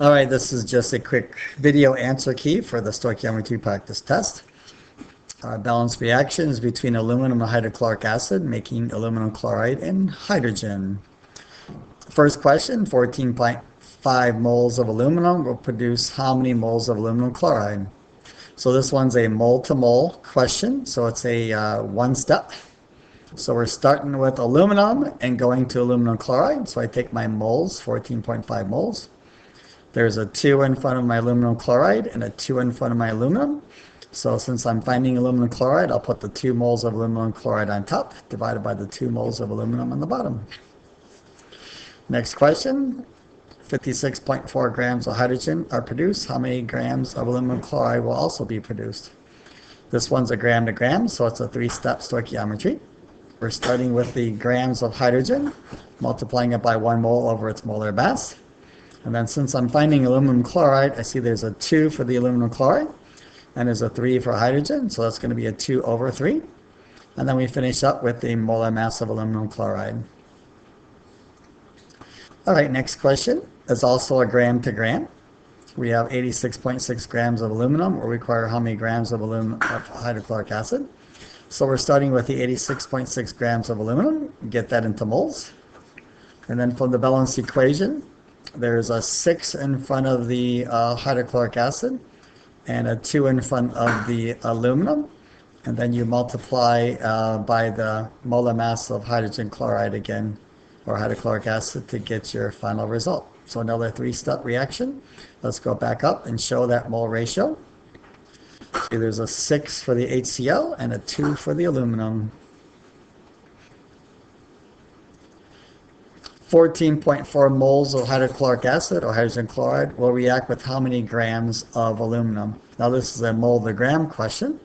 All right, this is just a quick video answer key for the stoichiometry practice test. Our balanced reaction is between aluminum and hydrochloric acid, making aluminum chloride and hydrogen. First question, 14.5 moles of aluminum will produce how many moles of aluminum chloride? So this one's a mole-to-mole question, so it's a one step. So we're starting with aluminum and going to aluminum chloride. So I take my moles, 14.5 moles. There's a 2 in front of my aluminum chloride and a 2 in front of my aluminum. So since I'm finding aluminum chloride, I'll put the 2 moles of aluminum chloride on top, divided by the 2 moles of aluminum on the bottom. Next question, 56.4 grams of hydrogen are produced. How many grams of aluminum chloride will also be produced? This one's a gram to gram, so it's a 3-step stoichiometry. We're starting with the grams of hydrogen, multiplying it by 1 mole over its molar mass. And then since I'm finding aluminum chloride, I see there's a 2 for the aluminum chloride, and there's a 3 for hydrogen, so that's going to be a 2 over 3. And then we finish up with the molar mass of aluminum chloride. All right, next question is also a gram to gram. We have 86.6 grams of aluminum. We'll require how many grams of hydrochloric acid? So we're starting with the 86.6 grams of aluminum, get that into moles. And then from the balanced equation, there's a 6 in front of the hydrochloric acid and a 2 in front of the aluminum. And then you multiply by the molar mass of hydrogen chloride again, or hydrochloric acid, to get your final result. So another 3-step reaction. Let's go back up and show that mole ratio. See, there's a 6 for the HCl and a 2 for the aluminum. 14.4 moles of hydrochloric acid or hydrogen chloride will react with how many grams of aluminum? Now this is a mole to gram question,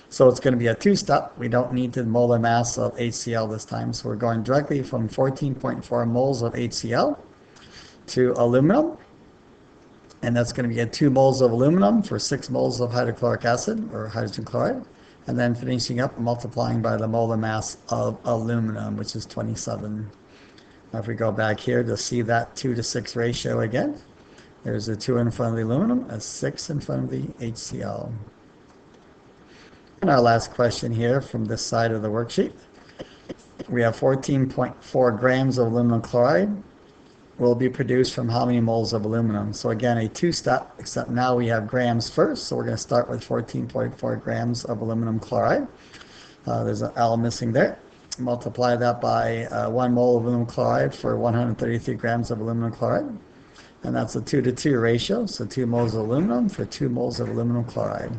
so it's going to be a 2-step. We don't need the molar mass of HCl this time, so we're going directly from 14.4 moles of HCl to aluminum, and that's going to be 2 moles of aluminum for 6 moles of hydrochloric acid or hydrogen chloride, and then finishing up multiplying by the molar mass of aluminum, which is 27. Now if we go back here to see that 2 to 6 ratio again, there's a 2 in front of the aluminum, a 6 in front of the HCl. And our last question here from this side of the worksheet, we have 14.4 grams of aluminum chloride will be produced from how many moles of aluminum? So again, a 2-step, except now we have grams first, so we're going to start with 14.4 grams of aluminum chloride. There's an L missing there. Multiply that by 1 mole of aluminum chloride for 133 grams of aluminum chloride. And that's a 2 to 2 ratio, so 2 moles of aluminum for 2 moles of aluminum chloride.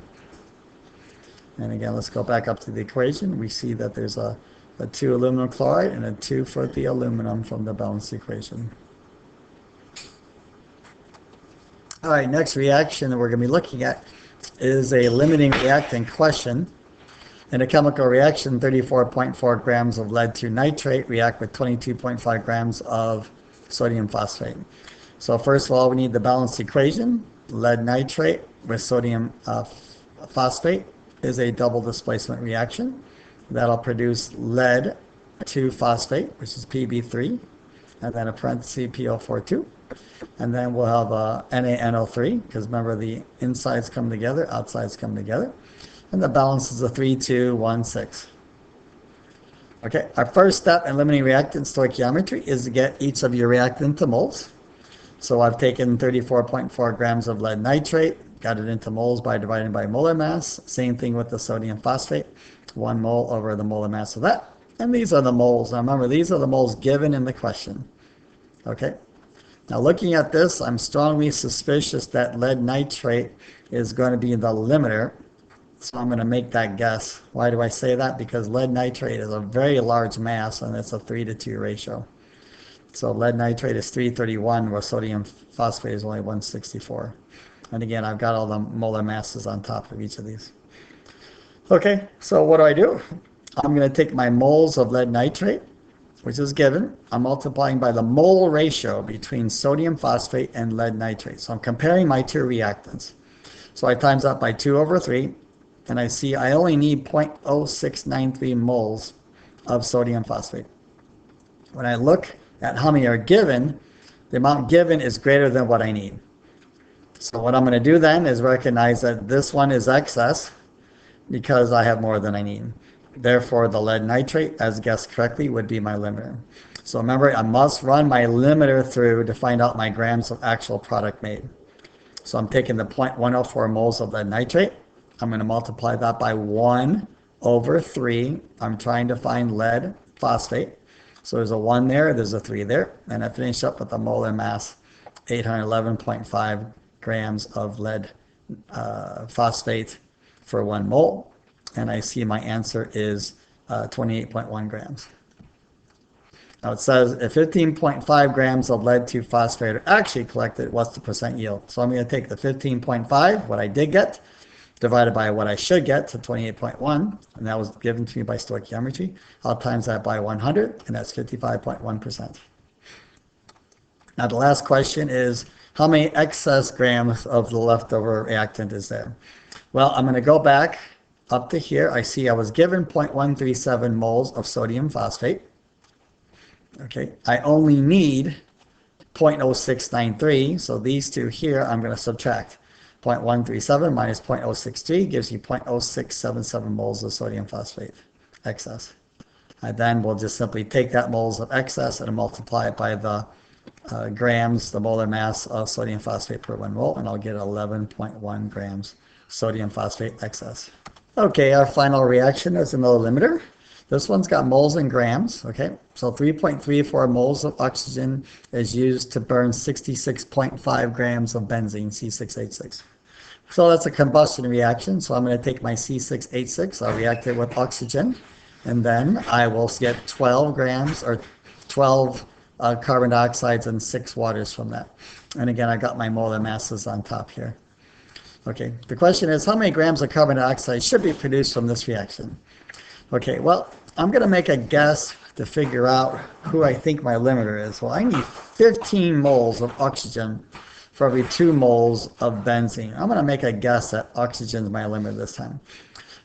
And again, let's go back up to the equation. We see that there's a 2 aluminum chloride and a 2 for the aluminum from the balanced equation. All right, next reaction that we're going to be looking at is a limiting reactant question. In a chemical reaction, 34.4 grams of lead to nitrate react with 22.5 grams of sodium phosphate. So first of all, we need the balanced equation. Lead nitrate with sodium phosphate is a double displacement reaction. That'll produce lead to phosphate, which is Pb3, and then a parenthesis PO42. And then we'll have NaNO3, because remember the insides come together, outsides come together. And the balance is a 3, 2, 1, 6. Okay, our first step in limiting reactant stoichiometry is to get each of your reactant to moles. So I've taken 34.4 grams of lead nitrate, got it into moles by dividing by molar mass. Same thing with the sodium phosphate, 1 mole over the molar mass of that. And these are the moles. Now remember, these are the moles given in the question. Okay, now looking at this, I'm strongly suspicious that lead nitrate is going to be the limiter. So I'm going to make that guess. Why do I say that? Because lead nitrate is a very large mass and it's a 3 to 2 ratio. So lead nitrate is 331 where sodium phosphate is only 164. And again, I've got all the molar masses on top of each of these. Okay, so what do? I'm going to take my moles of lead nitrate, which is given. I'm multiplying by the mole ratio between sodium phosphate and lead nitrate. So I'm comparing my 2 reactants. So I times that by 2 over 3. And I see I only need 0.0693 moles of sodium phosphate. When I look at how many are given, the amount given is greater than what I need. So what I'm going to do then is recognize that this one is excess because I have more than I need. Therefore, the lead nitrate, as guessed correctly, would be my limiter. So remember, I must run my limiter through to find out my grams of actual product made. So I'm taking the 0.104 moles of lead nitrate. I'm going to multiply that by 1 over 3. I'm trying to find lead phosphate. So there's a 1 there, there's a 3 there. And I finish up with the molar mass, 811.5 grams of lead phosphate for 1 mole. And I see my answer is 28.1 grams. Now it says if 15.5 grams of lead 2 phosphate are actually collected, what's the percent yield? So I'm going to take the 15.5, what I did get, divided by what I should get, to 28.1, and that was given to me by stoichiometry. I'll times that by 100, and that's 55.1%. Now the last question is, how many excess grams of the leftover reactant is there? Well, I'm going to go back up to here. I see I was given 0.137 moles of sodium phosphate. Okay, I only need 0.0693, so these two here I'm going to subtract. 0.137 minus 0.063 gives you 0.0677 moles of sodium phosphate excess. And then we'll just simply take that moles of excess and multiply it by the grams, the molar mass of sodium phosphate per 1 mole, and I'll get 11.1 grams sodium phosphate excess. Okay, our final reaction is another limiter. This one's got moles and grams, okay? So 3.34 moles of oxygen is used to burn 66.5 grams of benzene, C6H6. So that's a combustion reaction. So I'm going to take my C6H6, I'll react it with oxygen, and then I will get 12 grams or 12 carbon dioxides and 6 waters from that. And again, I got my molar masses on top here. Okay, the question is, how many grams of carbon dioxide should be produced from this reaction? Okay, well, I'm going to make a guess to figure out who I think my limiter is. Well, I need 15 moles of oxygen for every 2 moles of benzene. I'm going to make a guess that oxygen is my limiter this time.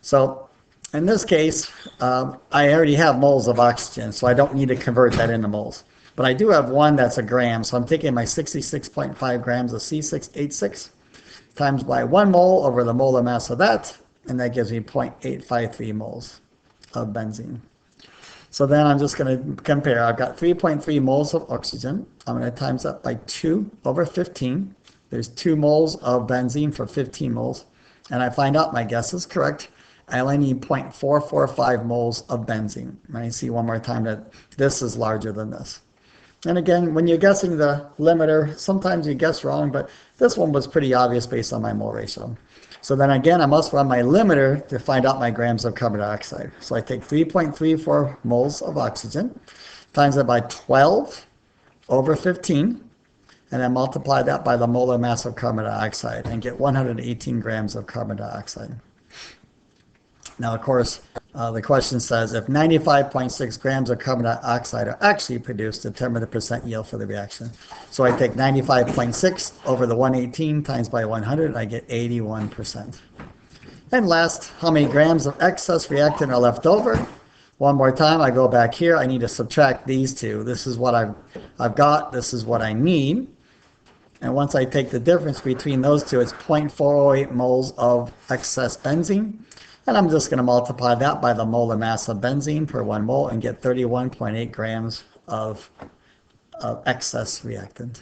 So in this case, I already have moles of oxygen, so I don't need to convert that into moles. But I do have one that's a gram, so I'm taking my 66.5 grams of C6H6 times by 1 mole over the molar mass of that, and that gives me 0.853 moles of benzene. So then I'm just going to compare. I've got 3.3 moles of oxygen. I'm going to times that by 2 over 15. There's 2 moles of benzene for 15 moles. And I find out my guess is correct. I only need 0.445 moles of benzene. And I see one more time that this is larger than this. And again, when you're guessing the limiter, sometimes you guess wrong, but this one was pretty obvious based on my mole ratio. So then again, I must run my limiter to find out my grams of carbon dioxide. So I take 3.34 moles of oxygen, times it by 12 over 15, and then multiply that by the molar mass of carbon dioxide and get 118 grams of carbon dioxide. Now, of course, the question says if 95.6 grams of carbon dioxide are actually produced, determine the percent yield for the reaction. So I take 95.6 over the 118 times by 100, I get 81%. And last, how many grams of excess reactant are left over? One more time, I go back here, I need to subtract these two. This is what I've got, this is what I need. And once I take the difference between those two, it's 0.408 moles of excess benzene. And I'm just going to multiply that by the molar mass of benzene per 1 mole and get 31.8 grams of excess reactant.